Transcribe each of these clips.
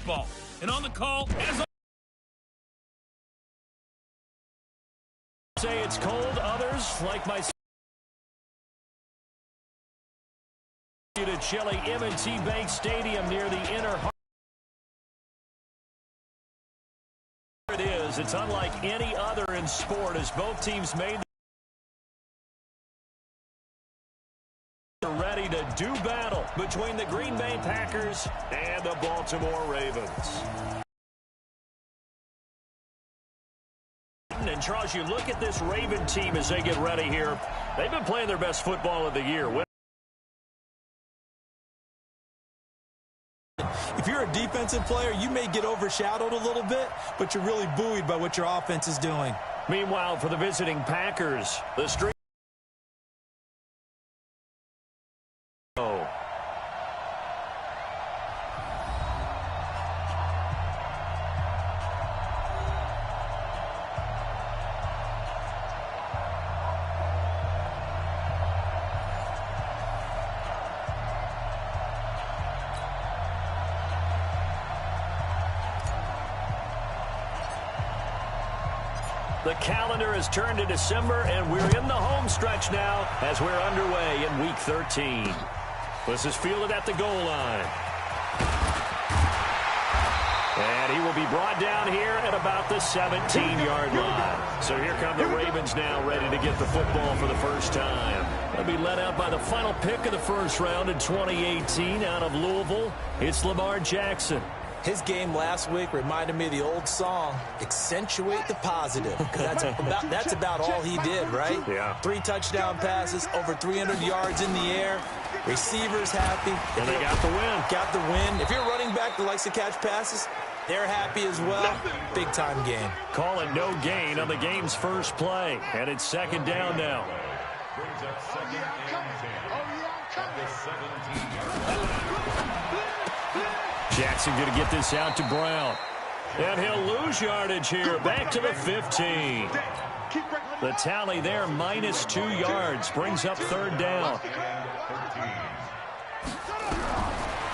football. And on the call, as say it's cold, others, like myself, to chilly M&T Bank Stadium near the inner heart. It is. It's unlike any other in sport as both teams made ready to do battle between the Green Bay Packers and the Baltimore Ravens. And Charles, you look at this Raven team as they get ready here. They've been playing their best football of the year. If you're a defensive player, you may get overshadowed a little bit, but you're really buoyed by what your offense is doing. Meanwhile, for the visiting Packers, the streak. The calendar has turned to December, and we're in the home stretch now as we're underway in Week 13. This is fielded at the goal line. And he will be brought down here at about the 17-yard line. So here come the Ravens now ready to get the football for the first time. They'll be led out by the final pick of the first round in 2018 out of Louisville. It's Lamar Jackson. His game last week reminded me of the old song, accentuate the positive. That's about all he did, right? Yeah. 3 touchdown passes, over 300 yards in the air. Receivers happy. And they got the win. Got the win. If you're a running back that likes to catch passes, they're happy as well. Big-time game. Call it no gain on the game's first play. And it's second down now. Brings up second and 10 at the 17-yard line. Jackson going to get this out to Brown. And he'll lose yardage here. Back to the 15. The tally there, minus 2 yards. Brings up third down.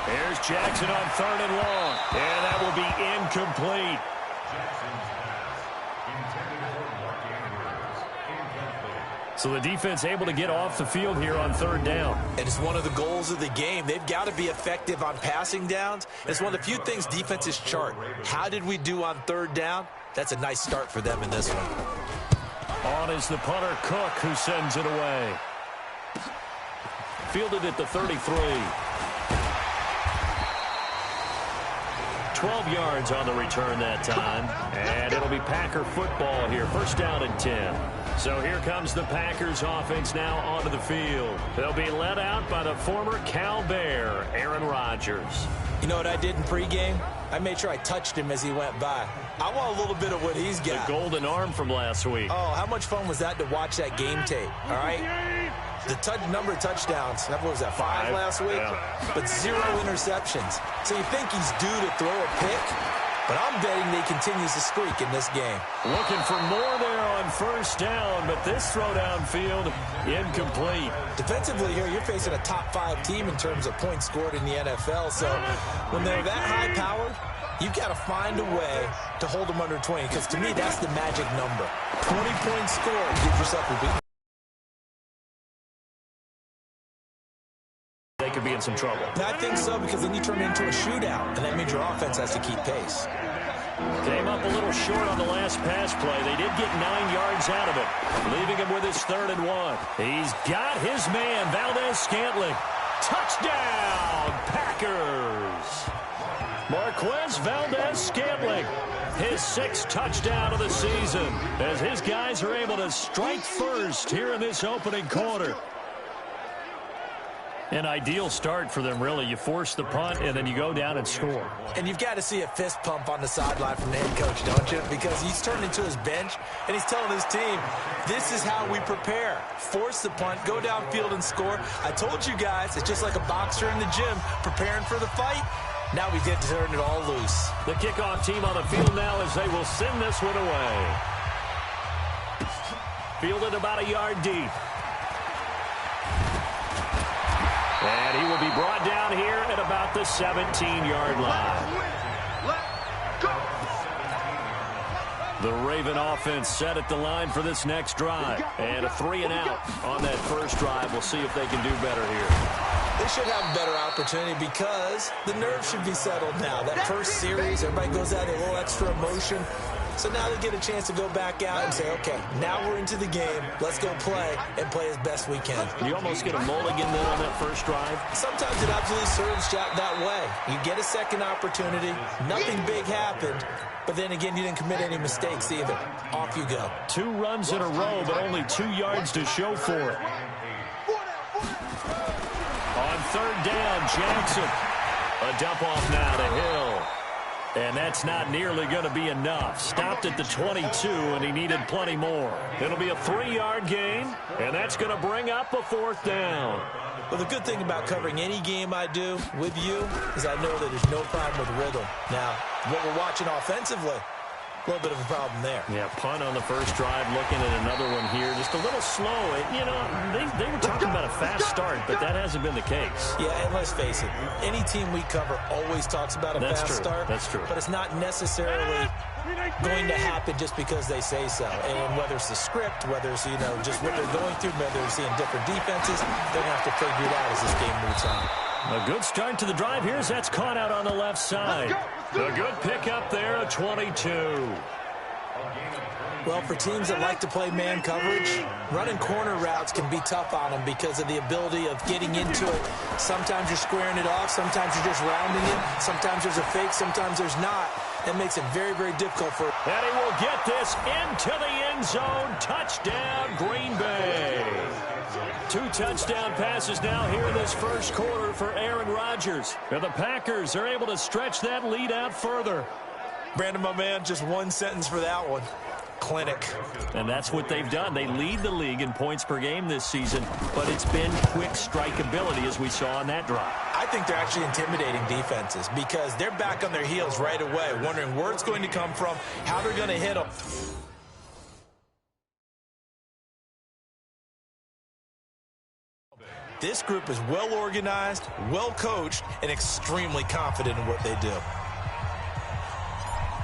There's Jackson on third and long. And that will be incomplete. So the defense able to get off the field here on third down. And it's one of the goals of the game. They've got to be effective on passing downs. It's one of the few things defenses chart. How did we do on third down? That's a nice start for them in this one. On is the punter, Cook, who sends it away. Fielded at the 33. 12 yards on the return that time. And it'll be Packer football here. First down and 10. So here comes the Packers offense now onto the field. They'll be led out by the former Cal Bear, Aaron Rodgers. You know what I did in pregame? I made sure I touched him as he went by. I want a little bit of what he's got. The golden arm from last week. Oh, how much fun was that to watch that game tape, all right? The number of touchdowns, what was that, 5 last week? Yeah. But 0 interceptions. So you think he's due to throw a pick? But I'm betting they continues to streak in this game. Looking for more there on first down, but this throw downfield incomplete. Defensively here, you're facing a top 5 team in terms of points scored in the NFL. So when they're that high-powered, you've got to find a way to hold them under 20, because to me, that's the magic number. 20 points scored, give yourself a beat. They could be in some trouble. I think so, because then you turn it into a shootout, and that means your offense has to keep pace. Came up a little short on the last pass play. They did get 9 yards out of it, leaving him with his 3rd and 1. He's got his man, Valdez-Scantling. Touchdown, Packers! Marquez Valdez-Scantling, his 6th touchdown of the season, as his guys are able to strike first here in this opening quarter. An ideal start for them, really. You force the punt, and then you go down and score. And you've got to see a fist pump on the sideline from the head coach, don't you? Because he's turned into his bench, and he's telling his team, this is how we prepare. Force the punt, go downfield and score. I told you guys, it's just like a boxer in the gym preparing for the fight. Now we get to turn it all loose. The kickoff team on the field now as they will send this one away. Fielded about a yard deep. And he will be brought down here at about the 17-yard line. The Raven offense set at the line for this next drive. And a 3-and-out on that first drive. We'll see if they can do better here. They should have a better opportunity because the nerves should be settled now. That first series, everybody goes out with a little extra emotion. So now they get a chance to go back out and say, okay, now we're into the game. Let's go play and play as best we can. You almost get a mulligan then on that first drive? Sometimes it absolutely serves that way. You get a second opportunity. Nothing big happened. But then again, you didn't commit any mistakes either. Off you go. 2 runs in a row, but only 2 yards to show for it. On third down, Jackson. A dump off now to Hill. And that's not nearly going to be enough. Stopped at the 22, and he needed plenty more. It'll be a 3-yard gain, and that's going to bring up a 4th down. Well, the good thing about covering any game I do with you is I know that there's no problem with rhythm. Now, what we're watching offensively, a little bit of a problem there. Yeah, punt on the first drive, looking at another one here. Just a little slow. You know, they were talking about a fast start, but that hasn't been the case. Yeah, and let's face it, any team we cover always talks about a fast start. That's true. But it's not necessarily going to happen just because they say so. And whether it's the script, whether it's, just what they're going through, whether they're seeing different defenses, they're going to have to figure it out as this game moves on. A good start to the drive. Here's that's caught out on the left side. A good pickup there, a 22. Well, for teams that like to play man coverage, running corner routes can be tough on them because of the ability of getting into it. Sometimes you're squaring it off. Sometimes you're just rounding it. Sometimes there's a fake. Sometimes there's not. That makes it very, very difficult for... And he will get this into the end zone. Touchdown, Green Bay. 2 touchdown passes now here in this first quarter for Aaron Rodgers. And the Packers are able to stretch that lead out further. Brandon, my man, just one sentence for that one. Clinic. And that's what they've done. They lead the league in points per game this season, but it's been quick strike ability as we saw on that drive. I think they're actually intimidating defenses because they're back on their heels right away, wondering where it's going to come from, how they're going to hit them. This group is well organized, well coached, and extremely confident in what they do.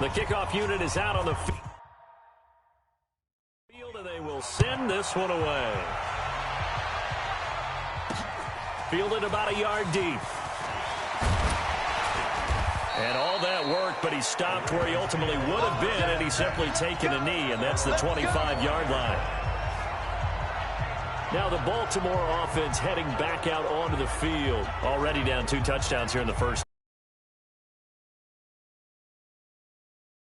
The kickoff unit is out on the field, and they will send this one away. Fielded about a yard deep. And all that work, but he stopped where he ultimately would have been, and he's simply taken a knee, and that's the 25-yard line. Now the Baltimore offense heading back out onto the field. Already down 2 touchdowns here in the first.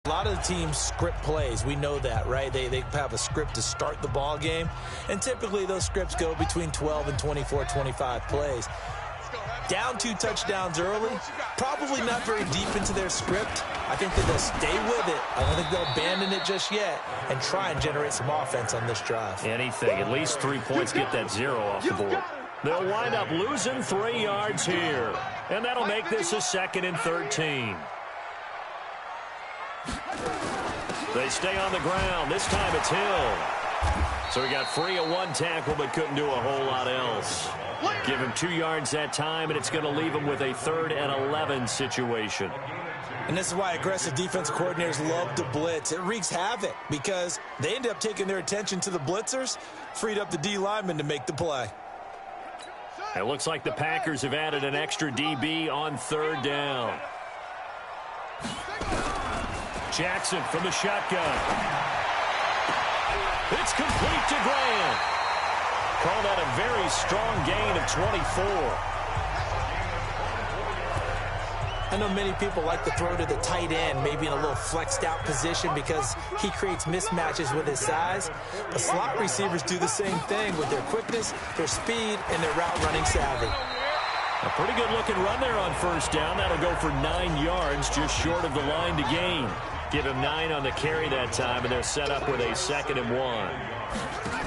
A lot of the teams script plays. We know that, right? They have a script to start the ball game, and typically those scripts go between 12 and 24, 25 plays. Down 2 touchdowns early, probably not very deep into their script. I think that they'll stay with it. I don't think they'll abandon it just yet and try and generate some offense on this drive. Anything, at least 3 points, get that 0 off the board. They'll wind up losing 3 yards here, and that'll make this a 2nd and 13. They stay on the ground. This time it's Hill. So he got free of 1 tackle but couldn't do a whole lot else. Give him 2 yards that time, and it's going to leave him with a 3rd and 11 situation. And this is why aggressive defensive coordinators love to blitz. It wreaks havoc because they end up taking their attention to the blitzers, freed up the D lineman to make the play. It looks like the Packers have added an extra DB on 3rd down. Jackson from the shotgun. It's complete to Graham. Call that a very strong gain of 24. I know many people like to throw to the tight end, maybe in a little flexed out position because he creates mismatches with his size. But slot receivers do the same thing with their quickness, their speed, and their route running savvy. A pretty good looking run there on 1st down. That'll go for 9 yards, just short of the line to gain. Give him 9 on the carry that time, and they're set up with a 2nd and 1.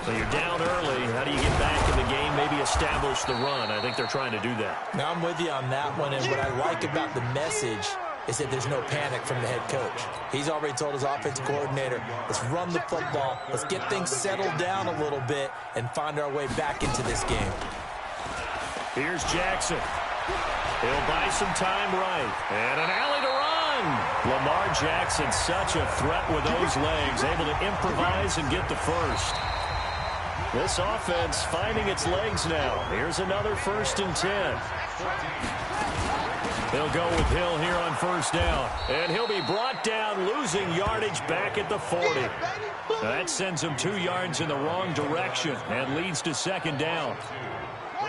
So you're down early. How do you get back in the game? Maybe establish the run. I think they're trying to do that. Now I'm with you on that one, and what I like about the message is that there's no panic from the head coach. He's already told his offensive coordinator, let's run the football, let's get things settled down a little bit and find our way back into this game. Here's Jackson. He'll buy some time right. And an alley to run. Lamar Jackson, such a threat with those legs, able to improvise and get the first. This offense finding its legs now. Here's another 1st and 10. They'll go with Hill here on 1st down. And he'll be brought down, losing yardage back at the 40. That sends him 2 yards in the wrong direction and leads to 2nd down.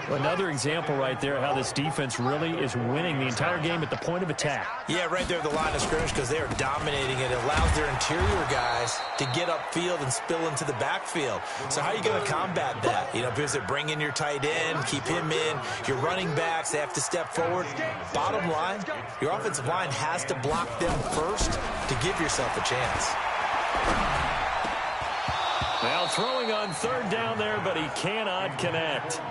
Another example right there how this defense really is winning the entire game at the point of attack. Yeah, right there at the line of scrimmage because they are dominating it. It allows their interior guys to get upfield and spill into the backfield. So how are you going to combat that? You know, because they bring in your tight end, keep him in. Your running backs, they have to step forward. Bottom line, your offensive line has to block them first to give yourself a chance. Now throwing on 3rd down there, but he cannot connect.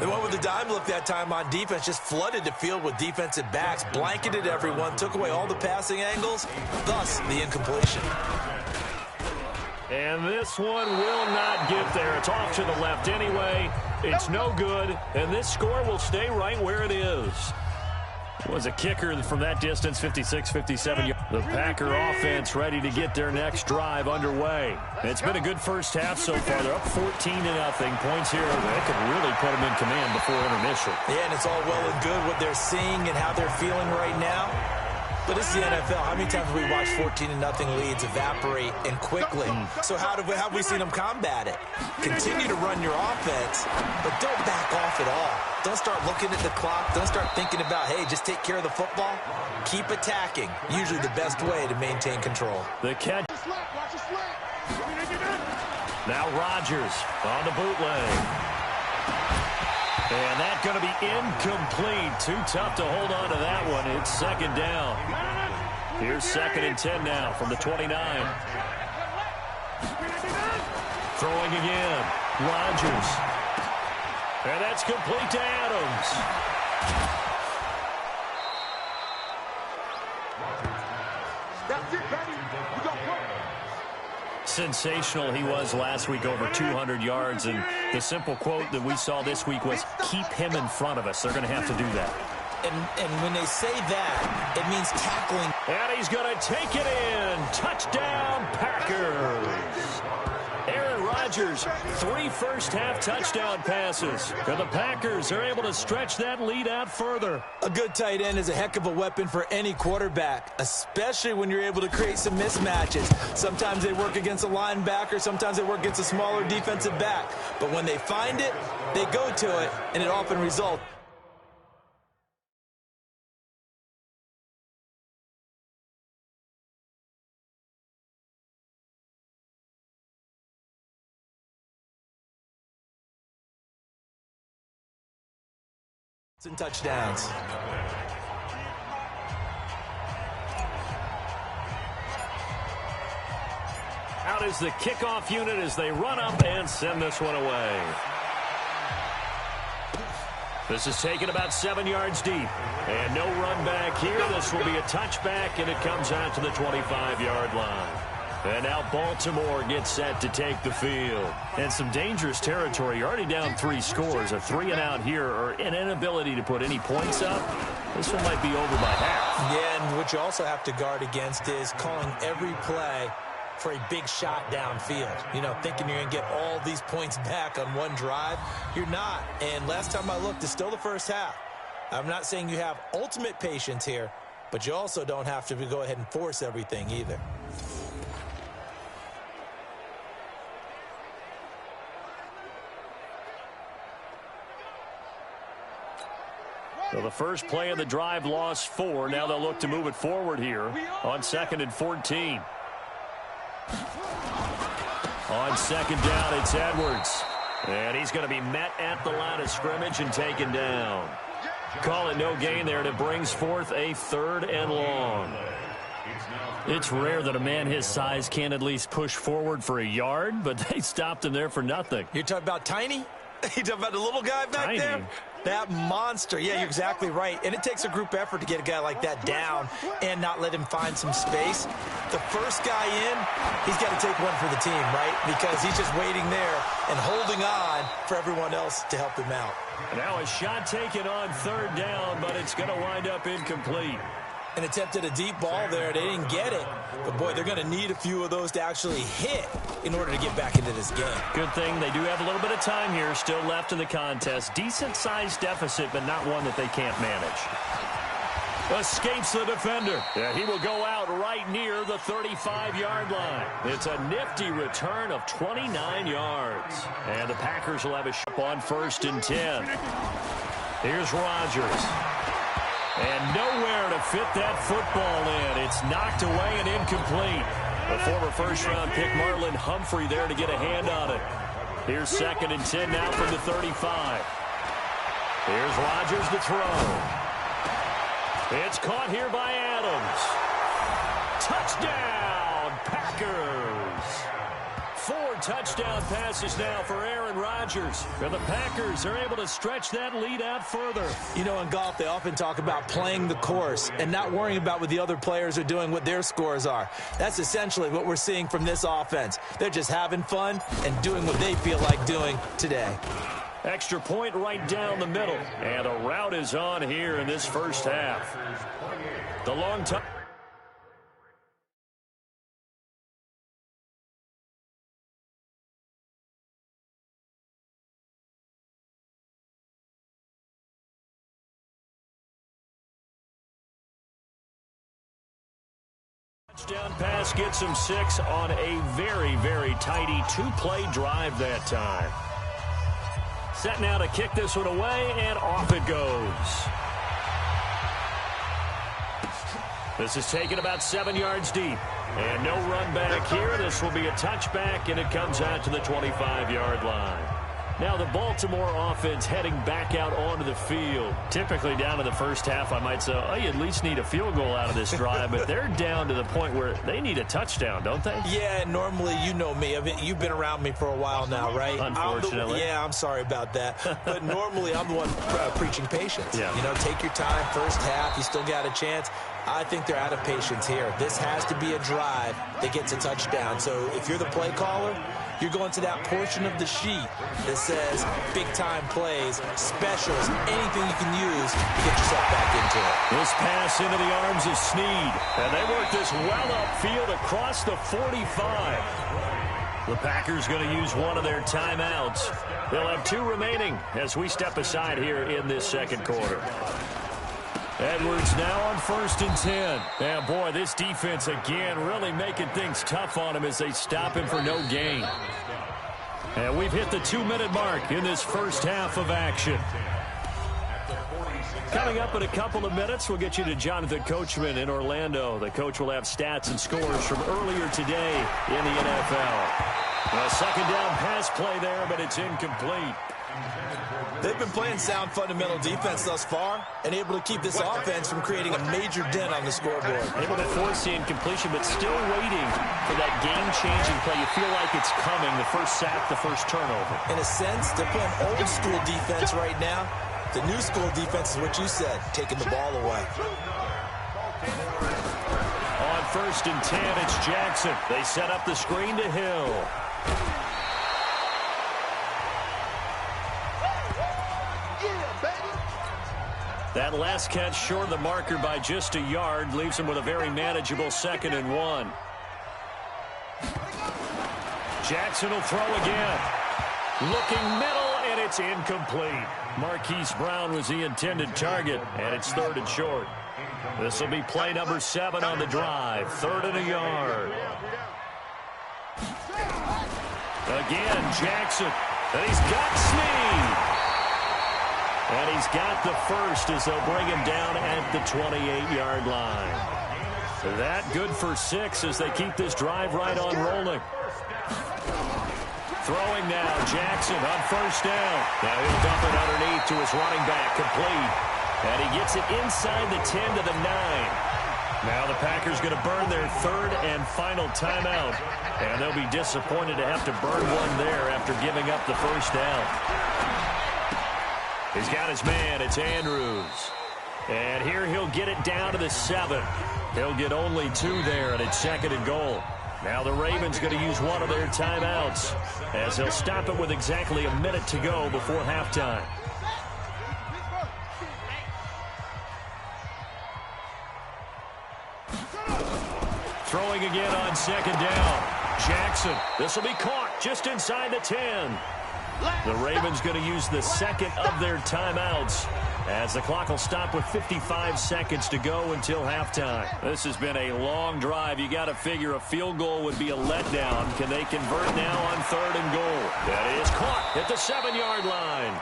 They went with the dime look that time on defense, just flooded the field with defensive backs, blanketed everyone, took away all the passing angles, thus the incompletion. And this one will not get there. It's off to the left anyway. It's no good, and this score will stay right where it is. Was a kicker from that distance, 56, 57. The Packer offense ready to get their next drive underway. It's been a good first half so far. They're up 14-0. Points here. They could really put them in command before intermission. Yeah, and it's all well and good what they're seeing and how they're feeling right now. But this is the NFL. How many times have we watched 14-0 leads evaporate and quickly? So how have we seen them combat it? Continue to run your offense, but don't back off at all. Don't start looking at the clock. Don't start thinking about, hey, just take care of the football. Keep attacking. Usually the best way to maintain control. The catch. Now Rodgers on the bootleg. And that's going to be incomplete. Too tough to hold on to that one. It's 2nd down. Here's 2nd and 10 now from the 29. Throwing again. Rodgers. And that's complete to Adams. That's it, baby. We got work. Sensational he was last week, over 200 yards. And the simple quote that we saw this week was, keep him in front of us. They're going to have to do that. And when they say that, it means tackling. And he's going to take it in. Touchdown, Packers. Aaron Rodgers, 3 first-half touchdown passes. And the Packers are able to stretch that lead out further. A good tight end is a heck of a weapon for any quarterback, especially when you're able to create some mismatches. Sometimes they work against a linebacker. Sometimes they work against a smaller defensive back. But when they find it, they go to it, and it often results. And touchdowns. Out is the kickoff unit as they run up and send this one away. This is taken about 7 yards deep. And no run back here. This will be a touchback, and it comes out to the 25-yard line. And now Baltimore gets set to take the field. And some dangerous territory. You're already down 3 scores. A 3-and-out here, or an inability to put any points up. This one might be over by half. Yeah, and what you also have to guard against is calling every play for a big shot downfield. You know, thinking you're going to get all these points back on one drive. You're not. And last time I looked, it's still the first half. I'm not saying you have ultimate patience here, but you also don't have to go ahead and force everything either. So the first play of the drive lost 4. Now they'll look to move it forward here on 2nd and 14. On 2nd down, it's Edwards. And he's going to be met at the line of scrimmage and taken down. Call it no gain there, and it brings forth a 3rd and long. It's rare that a man his size can at least push forward for a yard, but they stopped him there for nothing. You're talking about Tiny? You talking about the little guy back Tiny. there? That monster. Yeah, you're exactly right. And it takes a group effort to get a guy like that down and not let him find some space. The first guy in, he's got to take one for the team, right? Because he's just waiting there and holding on for everyone else to help him out. Now a shot taken on 3rd down, but it's going to wind up incomplete. And attempted a deep ball there. They didn't get it. But, boy, they're going to need a few of those to actually hit in order to get back into this game. Good thing they do have a little bit of time here still left in the contest. Decent-sized deficit, but not one that they can't manage. Escapes the defender. Yeah, he will go out right near the 35-yard line. It's a nifty return of 29 yards. And the Packers will have a shot on 1st and 10. Here's Rodgers. And nowhere to fit that football in. It's knocked away and incomplete. The former first-round pick Marlon Humphrey there to get a hand on it. Here's 2nd and 10 now from the 35. Here's Rodgers to throw. It's caught here by Adams. Touchdown, Packers. 4 touchdown passes now for Aaron Rodgers. And the Packers are able to stretch that lead out further. You know, in golf, they often talk about playing the course and not worrying about what the other players are doing, what their scores are. That's essentially what we're seeing from this offense. They're just having fun and doing what they feel like doing today. Extra point right down the middle. And a rout is on here in this first half. The long time. Touchdown pass gets him 6 on a very, very tidy 2-play drive that time. Set now to kick this one away, and off it goes. This is taken about 7 yards deep. And no run back here. This will be a touchback, and it comes out to the 25-yard line. Now the Baltimore offense heading back out onto the field. Typically down to the first half, I might say, oh, you at least need a field goal out of this drive. But they're down to the point where they need a touchdown, don't they? Yeah, normally, you know me. You've been around me for a while now, right? Unfortunately. I'm sorry about that. But normally, I'm the one preaching patience. Yeah. You know, take your time. First half, you still got a chance. I think they're out of patience here. This has to be a drive that gets a touchdown. So if you're the play caller, you're going to that portion of the sheet that says big-time plays, specials, anything you can use to get yourself back into it. This pass into the arms of Snead. And they work this well upfield across the 45. The Packers going to use one of their timeouts. They'll have 2 remaining as we step aside here in this second quarter. Edwards now on 1st and 10. And boy, this defense again really making things tough on him as they stop him for no gain. And we've hit the 2-minute mark in this first half of action. Coming up in a couple of minutes, we'll get you to Jonathan Coachman in Orlando. The coach will have stats and scores from earlier today in the NFL. A second down pass play there, but it's incomplete. They've been playing sound fundamental defense thus far and able to keep this offense from creating a major dent on the scoreboard. Able to force the incompletion, but still waiting for that game-changing play. You feel like it's coming, the first sack, the first turnover. In a sense, they're playing old-school defense right now. The new-school defense is what you said, taking the ball away. On 1st and 10, it's Jackson. They set up the screen to Hill. That last catch short of the marker by just a yard leaves him with a very manageable 2nd and 1. Jackson will throw again. Looking middle, and it's incomplete. Marquise Brown was the intended target, and it's 3rd and short. This will be play number 7 on the drive. 3rd and a yard. Again, Jackson. And he's got Snead. And he's got the first as they'll bring him down at the 28-yard line. That good for 6 as they keep this drive right on rolling. Throwing now, Jackson on 1st down. Now he'll dump it underneath to his running back, complete. And he gets it inside the 10 to the 9. Now the Packers going to burn their 3rd and final timeout. And they'll be disappointed to have to burn one there after giving up the first down. He's got his man. It's Andrews. And here he'll get it down to the 7. He'll get only 2 there, and it's 2nd and goal. Now the Ravens going to use one of their timeouts as they'll stop it with exactly a minute to go before halftime. Throwing again on second down. Jackson. This will be caught just inside the 10. The Ravens going to use the second of their timeouts as the clock will stop with 55 seconds to go until halftime. This has been a long drive. You got to figure a field goal would be a letdown. Can they convert now on 3rd and goal? That is caught at the 7-yard line.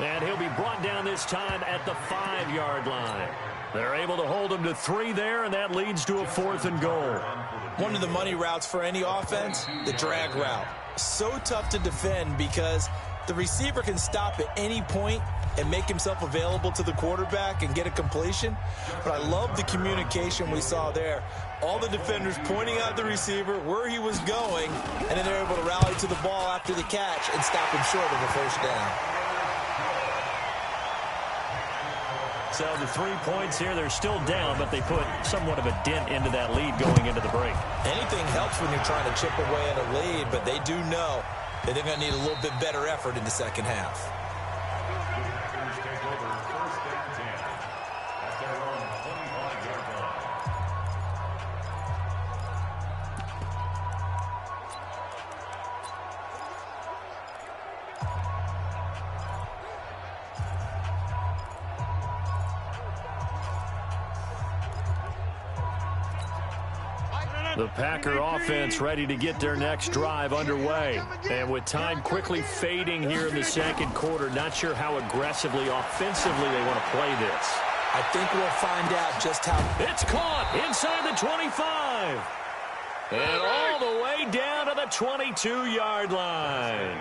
And he'll be brought down this time at the 5-yard line. They're able to hold him to 3 there, and that leads to a 4th and goal. One of the money routes for any offense, the drag route. So tough to defend because the receiver can stop at any point and make himself available to the quarterback and get a completion. But I love the communication we saw there. All the defenders pointing out the receiver, where he was going, and then they're able to rally to the ball after the catch and stop him short of a first down. So the 3 points here, they're still down, but they put somewhat of a dent into that lead going into the break. Anything helps when you're trying to chip away at a lead, but they do know that they're going to need a little bit better effort in the second half. The Packer offense ready to get their next drive underway. And with time quickly fading here in the second quarter, not sure how aggressively, offensively they want to play this. I think we'll find out just how. It's caught inside the 25. And all the way down to the 22-yard line.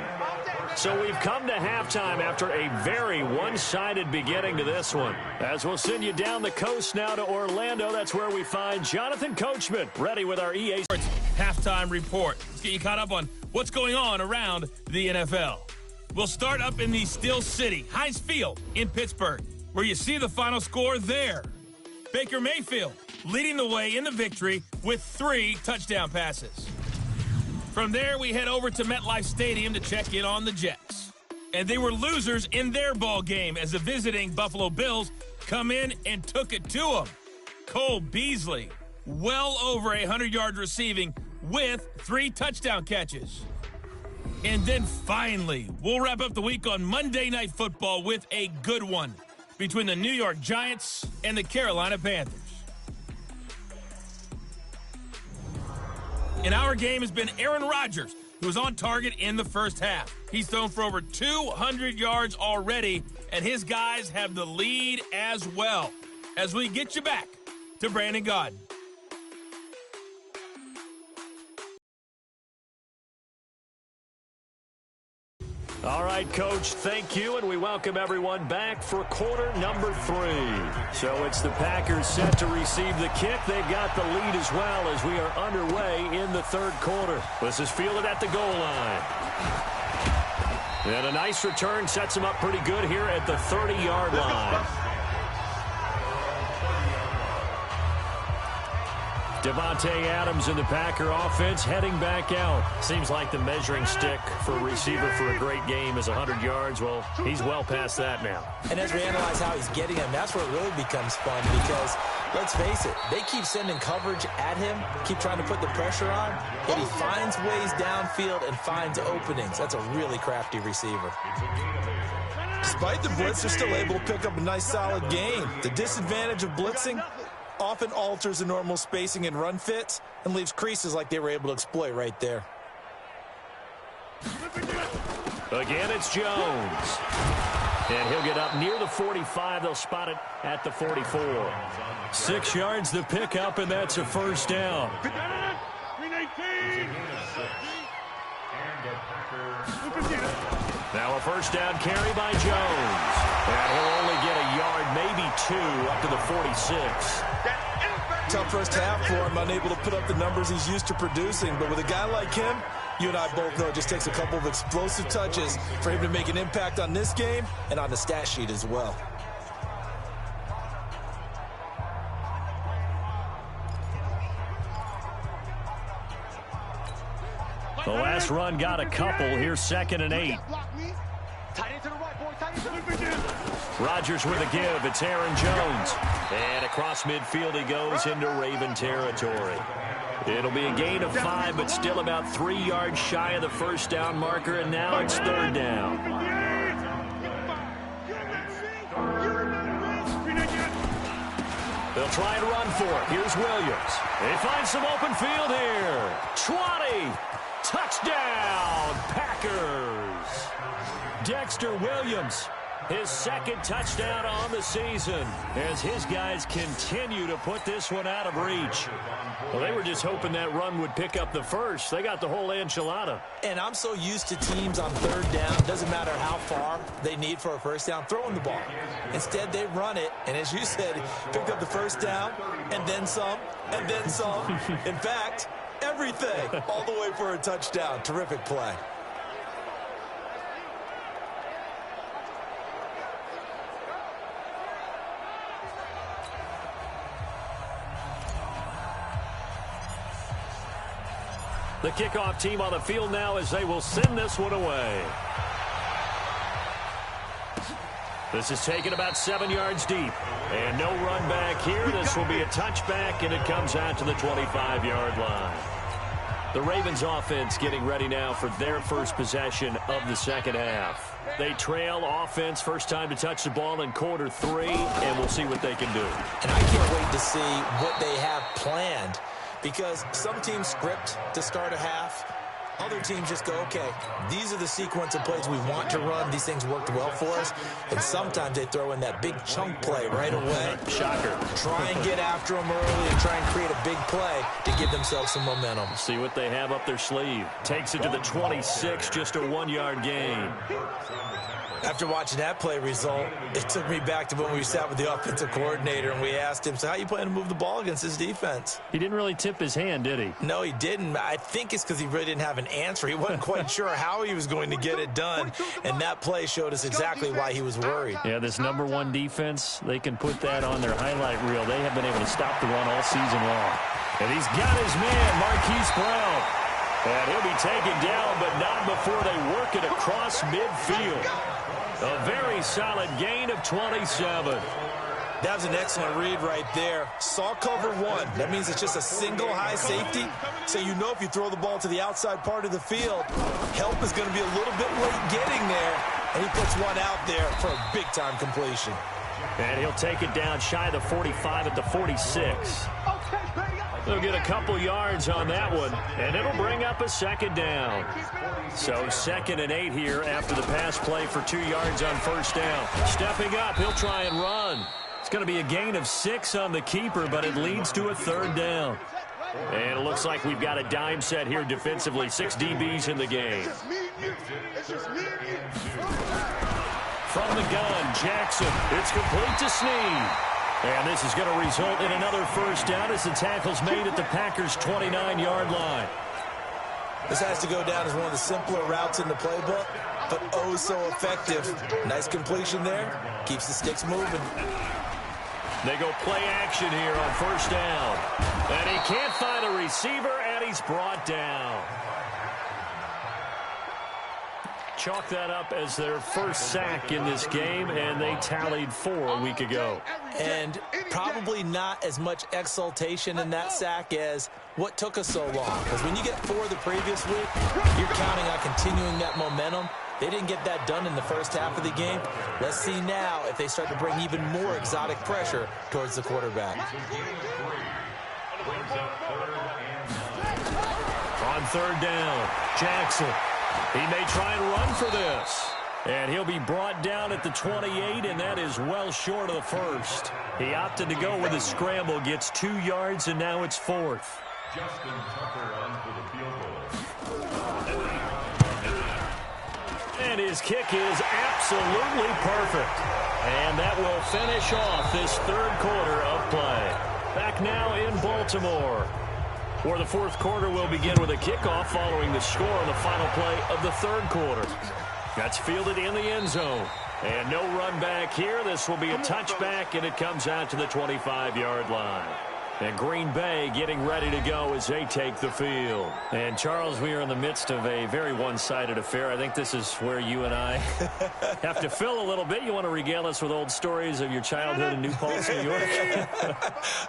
So we've come to halftime after a very one-sided beginning to this one. As we'll send you down the coast now to Orlando, that's where we find Jonathan Coachman, ready with our EA Sports halftime report. Let's get you caught up on what's going on around the NFL. We'll start up in the Steel City, Heinz Field in Pittsburgh, where you see the final score there. Baker Mayfield leading the way in the victory with 3 touchdown passes. From there, we head over to MetLife Stadium to check in on the Jets. And they were losers in their ball game as the visiting Buffalo Bills come in and took it to them. Cole Beasley, well over 100 yards receiving with 3 touchdown catches. And then finally, we'll wrap up the week on Monday Night Football with a good one between the New York Giants and the Carolina Panthers. In our game has been Aaron Rodgers, who was on target in the first half. He's thrown for over 200 yards already, and his guys have the lead as well. As we get you back to Brandon Gaudin. All right, Coach, thank you, and we welcome everyone back for quarter number 3. So it's the Packers set to receive the kick. They've got the lead as well as we are underway in the third quarter. This is fielded at the goal line. And a nice return sets him up pretty good here at the 30-yard line. Devontae Adams in the Packer offense heading back out. Seems like the measuring stick for a receiver for a great game is 100 yards. Well, he's well past that now. And as we analyze how he's getting him, that's where it really becomes fun because, let's face it, they keep sending coverage at him, keep trying to put the pressure on, yet he finds ways downfield and finds openings. That's a really crafty receiver. Despite the blitz, they're still able to pick up a nice, solid game. The disadvantage of blitzing often alters the normal spacing and run fits and leaves creases like they were able to exploit right there. Again, it's Jones. And he'll get up near the 45. They'll spot it at the 44. 6 yards the pickup, and that's a first down. Now a first down carry by Jones. And he'll only get a yard, maybe 2, up to the 46. Tough first half for him, unable to put up the numbers he's used to producing. But with a guy like him, you and I both know it just takes a couple of explosive touches for him to make an impact on this game and on the stat sheet as well. The last run got a couple. Here's 2nd and 8. Rodgers with a give. It's Aaron Jones. And across midfield he goes into Raven territory. It'll be a gain of 5, but still about 3 yards shy of the first down marker, and now it's third down. They'll try and run for it. Here's Williams. They find some open field here. 20. Touchdown, Packers. Dexter Williams, his second touchdown on the season, as his guys continue to put this one out of reach. Well, they were just hoping that run would pick up the first. They got the whole enchilada. And I'm so used to teams on third down, doesn't matter how far they need for a first down, throwing the ball. Instead, they run it, and as you said, picked up the first down, and then some, and then some. In fact, everything, all the way for a touchdown. Terrific play. The kickoff team on the field now as they will send this one away. This is taken about 7 yards deep. And no run back here. This will be a touchback, and it comes out to the 25-yard line. The Ravens offense getting ready now for their first possession of the second half. They trail offense, first time to touch the ball in quarter 3, and we'll see what they can do. And I can't wait to see what they have planned, because some teams script to start a half. Other teams just go, okay, these are the sequence of plays we want to run. These things worked well for us. And sometimes they throw in that big chunk play right away. Shocker. Try and get after them early and try and create a big play to give themselves some momentum. See what they have up their sleeve. Takes it to the 26, just a 1-yard gain. After watching that play result, it took me back to when we sat with the offensive coordinator and we asked him, so how you plan to move the ball against this defense? He didn't really tip his hand, did he? No, he didn't. I think it's because he really didn't have an answer. He wasn't quite sure how he was going to get it done, and that play showed us exactly why he was worried. Yeah, this #1 defense, they can put that on their highlight reel. They have been able to stop the run all season long. And he's got his man, Marquise Brown. And he'll be taken down, but not before they work it across midfield. A very solid gain of 27. That was an excellent read right there. Saw cover 1. That means it's just a single high safety. So you know if you throw the ball to the outside part of the field, help is going to be a little bit late getting there. And he puts one out there for a big-time completion. And he'll take it down shy of the 45 at the 46. They'll get a couple yards on that one, and it'll bring up a second down. So 2nd and 8 here after the pass play for 2 yards on first down. Stepping up, he'll try and run. It's going to be a gain of 6 on the keeper, but it leads to a third down. And it looks like we've got a dime set here defensively. 6 DBs in the game. From the gun, Jackson. It's complete to Snead. And this is going to result in another first down as the tackle's made at the Packers' 29-yard line. This has to go down as one of the simpler routes in the playbook, but oh so effective. Nice completion there. Keeps the sticks moving. They go play action here on first down. And he can't find a receiver, and he's brought down. Chalk that up as their first sack in this game, and they tallied 4 a week ago. And probably not as much exultation in that sack as what took us so long. Because when you get 4 the previous week, you're counting on continuing that momentum. They didn't get that done in the first half of the game. Let's see now if they start to bring even more exotic pressure towards the quarterback. On third down, Jackson. He may try and run for this. And he'll be brought down at the 28, and that is well short of the first. He opted to go with a scramble, gets 2 yards, and now it's 4th. Justin Tucker on for the field goal. And his kick is absolutely perfect. And that will finish off this third quarter of play. Back now in Baltimore, where the fourth quarter will begin with a kickoff following the score on the final play of the third quarter. That's fielded in the end zone. And no run back here. This will be a touchback, and it comes out to the 25-yard line. And Green Bay getting ready to go as they take the field. And, Charles, we are in the midst of a very one-sided affair. I think this is where you and I have to fill a little bit. You want to regale us with old stories of your childhood in New Paltz, New York?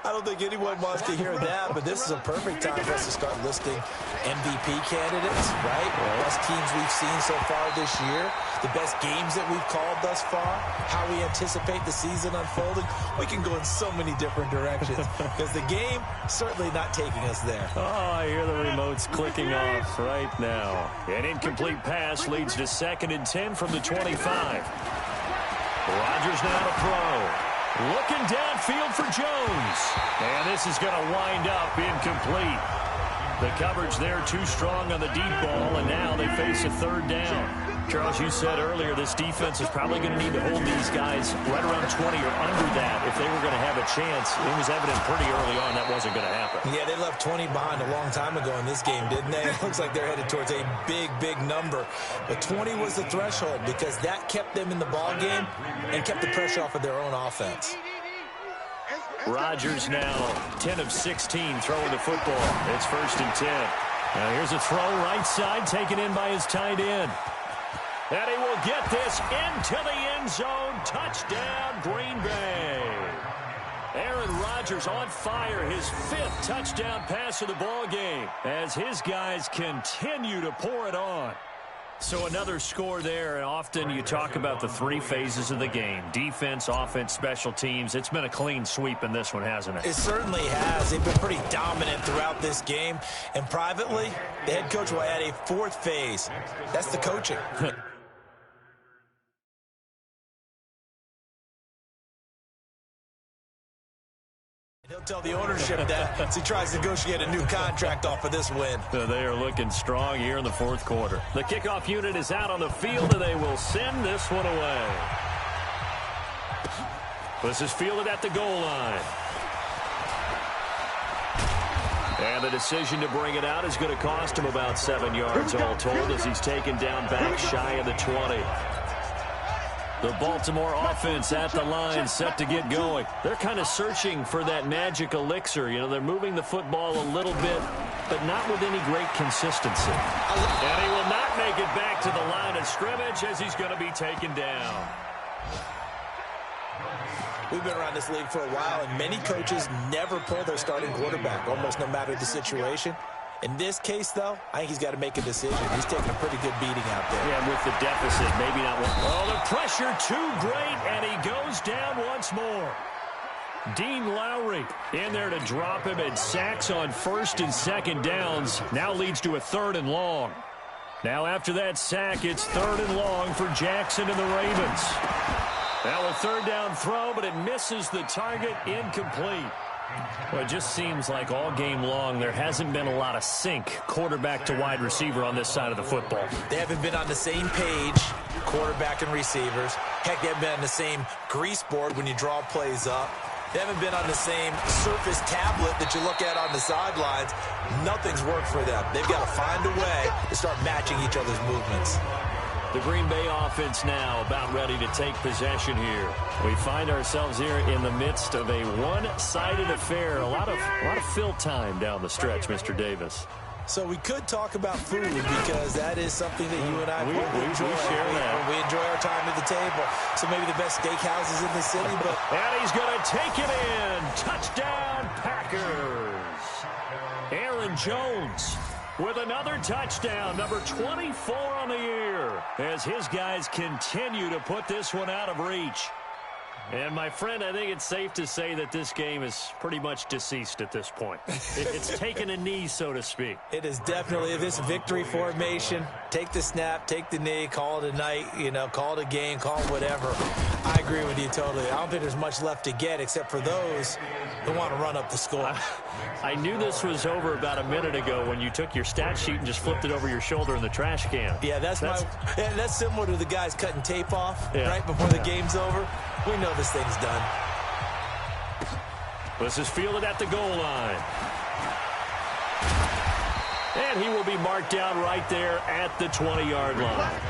I don't think anyone wants to hear that, but this is a perfect time for us to start listing MVP candidates, right? The best teams we've seen so far this year, the best games that we've called thus far, how we anticipate the season unfolding. We can go in so many different directions because the game certainly not taking us there. Oh, I hear the remotes clicking off right now. An incomplete pass leads to 2nd and 10 from the 25. Rodgers now to throw. Looking downfield for Jones. And this is going to wind up incomplete. The coverage there too strong on the deep ball, and now they face a 3rd down. Charles, you said earlier this defense is probably going to need to hold these guys right around 20 or under that if they were going to have a chance. It was evident pretty early on that wasn't going to happen. Yeah, they left 20 behind a long time ago in this game, didn't they? It looks like they're headed towards a big, big number. But 20 was the threshold because that kept them in the ball game and kept the pressure off of their own offense. Rodgers now 10 of 16 throwing the football. It's 1st and 10. Now here's a throw right side taken in by his tight end. And he will get this into the end zone. Touchdown, Green Bay. Aaron Rodgers on fire. His 5th touchdown pass of the ball game as his guys continue to pour it on. So another score there, and often you talk about the 3 phases of the game. Defense, offense, special teams. It's been a clean sweep in this one, hasn't it? It certainly has. They've been pretty dominant throughout this game. And privately, the head coach will add a 4th phase. That's the coaching. He'll tell the ownership that as he tries to negotiate a new contract off of this win. They are looking strong here in the 4th quarter. The kickoff unit is out on the field, and they will send this one away. This is fielded at the goal line. And the decision to bring it out is going to cost him about 7 yards all told as he's taken down back shy of the 20. The Baltimore offense at the line, set to get going. They're kind of searching for that magic elixir. You know, they're moving the football a little bit, but not with any great consistency. And he will not make it back to the line of scrimmage as he's going to be taken down. We've been around this league for a while, and many coaches never pull their starting quarterback, almost no matter the situation. In this case, though, I think he's got to make a decision. He's taking a pretty good beating out there. Yeah, with the deficit, maybe not one. Oh, the pressure too great, and he goes down once more. Dean Lowry in there to drop him, and sacks on 1st and 2nd downs. Now leads to a 3rd and long. Now after that sack, it's 3rd and long for Jackson and the Ravens. Now a 3rd down throw, but it misses the target, incomplete. Well, it just seems like all game long there hasn't been a lot of sync quarterback to wide receiver on this side of the football. They haven't been on the same page, quarterback and receivers. Heck, they haven't been on the same grease board when you draw plays up. They haven't been on the same surface tablet that you look at on the sidelines. Nothing's worked for them. They've got to find a way to start matching each other's movements. The Green Bay offense now about ready to take possession here. We find ourselves here in the midst of a one-sided affair. A lot of fill time down the stretch, Mr. Davis. So we could talk about food because that is something that you and I we enjoy. Share that. We enjoy our time at the table. So maybe the best steakhouses in the city, but and he's going to take it in. Touchdown, Packers. Aaron Jones with another touchdown, number 24 on the year, as his guys continue to put this one out of reach. And, my friend, I think it's safe to say that this game is pretty much deceased at this point. It's taken a knee, so to speak. It is definitely this victory formation. Take the snap, take the knee, call it a night, call it a game, call it whatever. I agree with you totally. I don't think there's much left to get except for those who want to run up the score. I knew this was over about a minute ago when you took your stat sheet and just flipped it over your shoulder in the trash can. Yeah, that's similar to the guys cutting tape off right before the game's over. We know this thing's done. This is fielded at the goal line. And he will be marked down right there at the 20-yard line.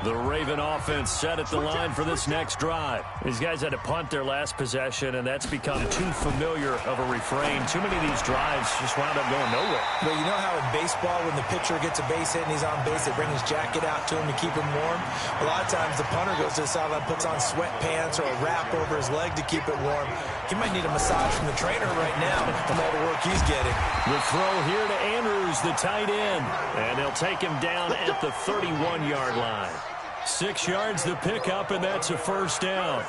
The Raven offense set at the line for this next drive. These guys had to punt their last possession, and that's become too familiar of a refrain. Too many of these drives just wound up going nowhere. But you know how in baseball, when the pitcher gets a base hit and he's on base, they bring his jacket out to him to keep him warm? A lot of times the punter goes to the sideline, puts on sweatpants or a wrap over his leg to keep it warm. He might need a massage from the trainer right now from all the work he's getting. The throw here to Andrews, the tight end. And they'll take him down at the 31-yard line. 6 yards to pick up, and that's a first down.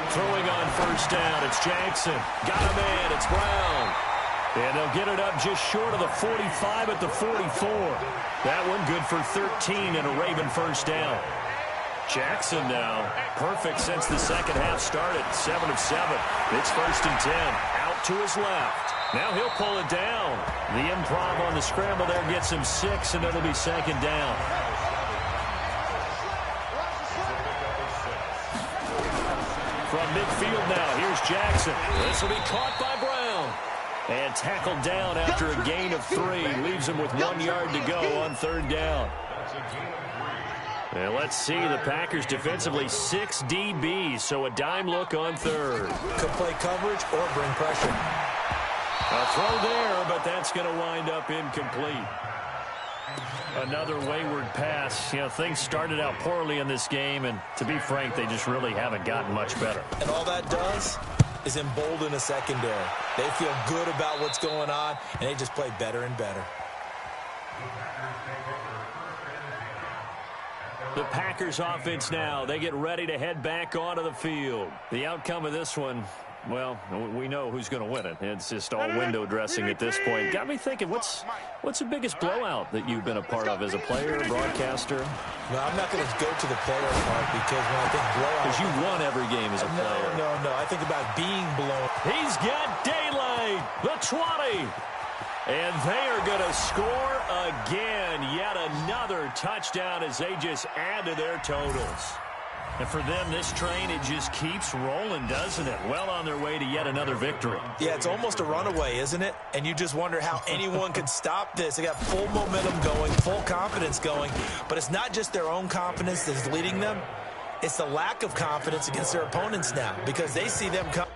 Throwing on first down, it's Jackson. Got a man, it's Brown. And they'll get it up just short of the 45 at the 44. That one good for 13 and a Raven first down. Jackson now, perfect since the second half started, 7 of 7. It's first and 10, out to his left. Now he'll pull it down. The improv on the scramble there gets him 6, and it'll be second down. From midfield now, here's Jackson. This will be caught by Brown. And tackled down after a gain of 3. Leaves him with 1 yard to go on third down. And let's see, the Packers defensively 6 DBs, so a dime look on third. Could play coverage or bring pressure. A throw there, but that's going to wind up incomplete. Another wayward pass. You know, things started out poorly in this game, and to be frank, they just really haven't gotten much better. And all that does is embolden a secondary. They feel good about what's going on, and they just play better and better. The Packers offense now, they get ready to head back onto the field. The outcome of this one, well, we know who's going to win it. It's just all window dressing at this point. Got me thinking, what's the biggest blowout that you've been a part of as a player, broadcaster? Well, I'm not going to go to the player part because when I think blowout... Because you won every game as a player. No. I think about being blown. He's got daylight, the 20. And they are going to score again. Yet another touchdown as they just add to their totals. And for them, this train, it just keeps rolling, doesn't it? Well on their way to yet another victory. Yeah, it's almost a runaway, isn't it? And you just wonder how anyone could stop this. They got full momentum going, full confidence going. But it's not just their own confidence that's leading them. It's the lack of confidence against their opponents now because they see them come.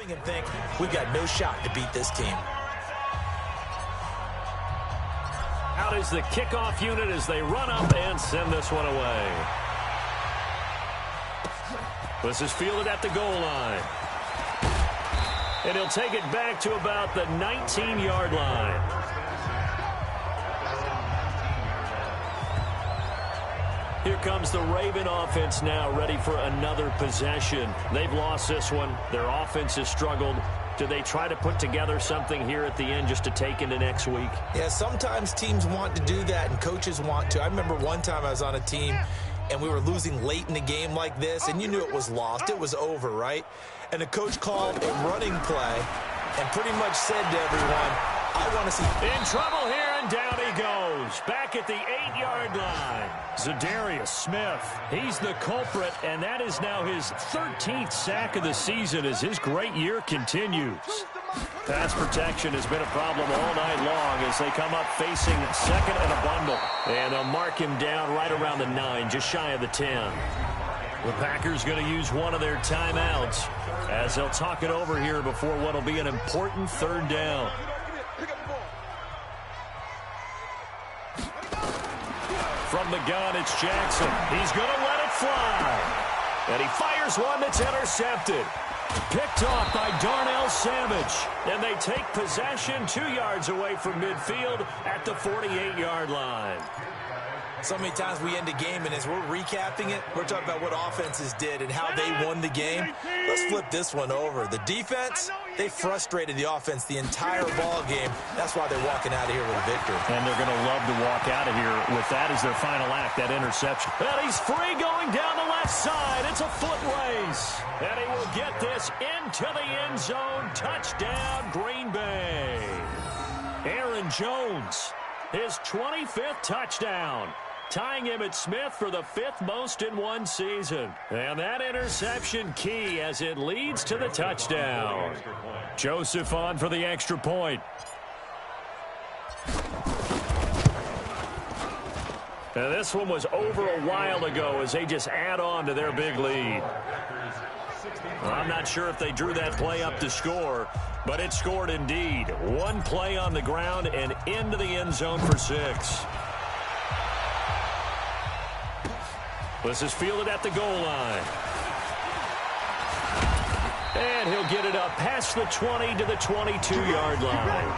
And think we've got no shot to beat this team. Out is the kickoff unit as they run up and send this one away. This is fielded at the goal line. And he'll take it back to about the 19-yard line. Here comes the Raven offense now, ready for another possession. They've lost this one. Their offense has struggled. Do they try to put together something here at the end just to take into next week? Yeah, sometimes teams want to do that and coaches want to. I remember one time I was on a team and we were losing late in the game like this, and you knew it was lost. It was over, right? And the coach called a running play and pretty much said to everyone, I want to see... In trouble here, and down he goes. Back at the 8-yard line. Zadarius Smith, he's the culprit, and that is now his 13th sack of the season as his great year continues. Pass protection has been a problem all night long as they come up facing second and a bundle. And they'll mark him down right around the 9, just shy of the 10. The Packers going to use one of their timeouts as they'll talk it over here before what will be an important third down. From the gun, it's Jackson. He's going to let it fly. And he fires one that's intercepted. Picked off by Darnell Savage. And they take possession 2 yards away from midfield at the 48-yard line. So many times we end a game, and as we're recapping it, we're talking about what offenses did and how they won the game. Let's flip this one over. The defense, they frustrated the offense the entire ball game. That's why they're walking out of here with a victory. And they're going to love to walk out of here with that as their final act, that interception. And he's free going down the left side. It's a foot race. And he will get this into the end zone. Touchdown, Green Bay. Aaron Jones, his 25th touchdown. tying Emmitt Smith for the 5th most in one season. And that interception key as it leads to the touchdown. Joseph on for the extra point. Now this one was over a while ago as they just add on to their big lead. Well, I'm not sure if they drew that play up to score, but it scored indeed. One play on the ground and into the end zone for 6. This is fielded at the goal line. And he'll get it up past the 20 to the 22-yard line.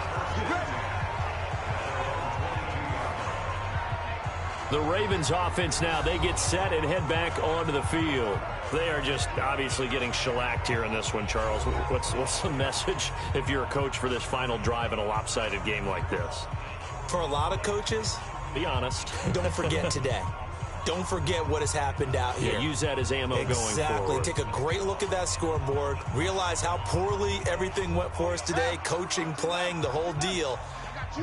The Ravens offense now, they get set and head back onto the field. They are just obviously getting shellacked here in this one, Charles. What's the message if you're a coach for this final drive in a lopsided game like this? For a lot of coaches, be honest. Don't forget today. Don't forget what has happened out here. Yeah, use that as ammo going forward. Exactly. Take a great look at that scoreboard. Realize how poorly everything went for us today. Coaching, playing, the whole deal.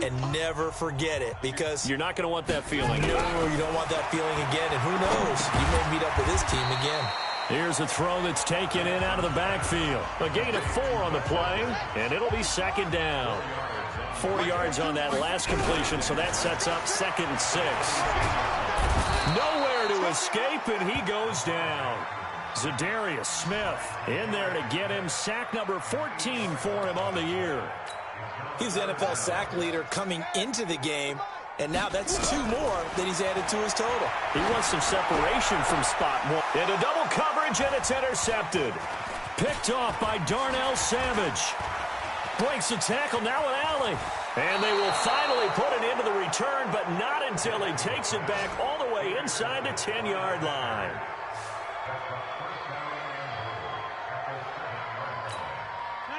And never forget it, because you're not going to want that feeling. No, you don't want that feeling again. And who knows? You may meet up with this team again. Here's a throw that's taken in out of the backfield. A gain of 4 on the play, and it'll be 2nd down. 4 yards on that last completion, so that sets up 2nd and 6. Nowhere to escape, and he goes down. Zadarius Smith in there to get him sack number 14 for him on the year. He's the NFL sack leader coming into the game, and now that's 2 more that he's added to his total. He wants some separation from spot 1. Into double coverage, and it's intercepted. Picked off by Darnell Savage. Breaks the tackle, now an alley. And they will finally put it into the return, but not until he takes it back all the way inside the 10-yard line.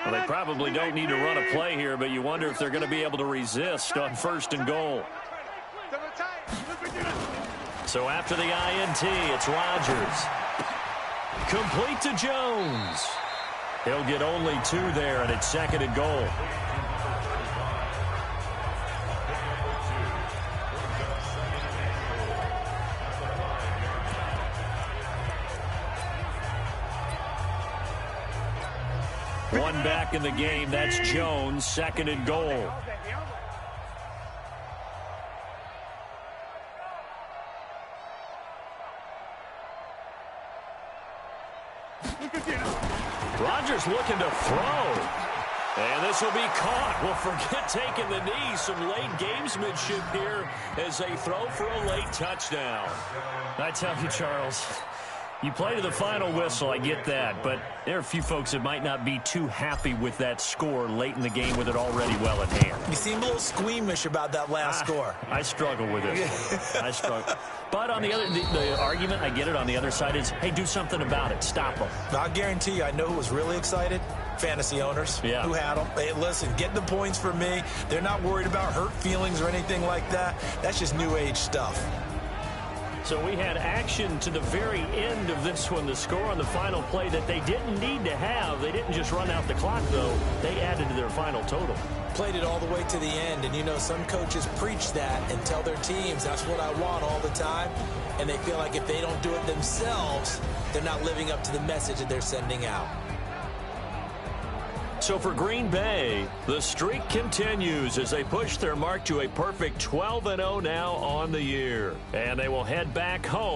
Well, they probably don't need to run a play here, but you wonder if they're going to be able to resist on 1st and goal. So after the INT, it's Rodgers. Complete to Jones. He'll get only 2 there, and it's 2nd and goal. One back in the game. That's Jones. 2nd and goal. Rodgers looking to throw. And this will be caught. Well, forget taking the knee. Some late gamesmanship here as they throw for a late touchdown. I tell you, Charles, you play to the final whistle, I get that, but there are a few folks that might not be too happy with that score late in the game with it already well at hand. You seem a little squeamish about that last score. I struggle with it. I struggle. But on the other, the argument, I get it, on the other side is, hey, do something about it. Stop them. I guarantee you, I know who was really excited. Fantasy owners who had them. Hey, listen, get the points for me. They're not worried about hurt feelings or anything like that. That's just new age stuff. So we had action to the very end of this one, the score on the final play that they didn't need to have. They didn't just run out the clock, though. They added to their final total. Played it all the way to the end, and you know some coaches preach that and tell their teams, that's what I want all the time, and they feel like if they don't do it themselves, they're not living up to the message that they're sending out. So for Green Bay, the streak continues as they push their mark to a perfect 12-0 now on the year. And they will head back home.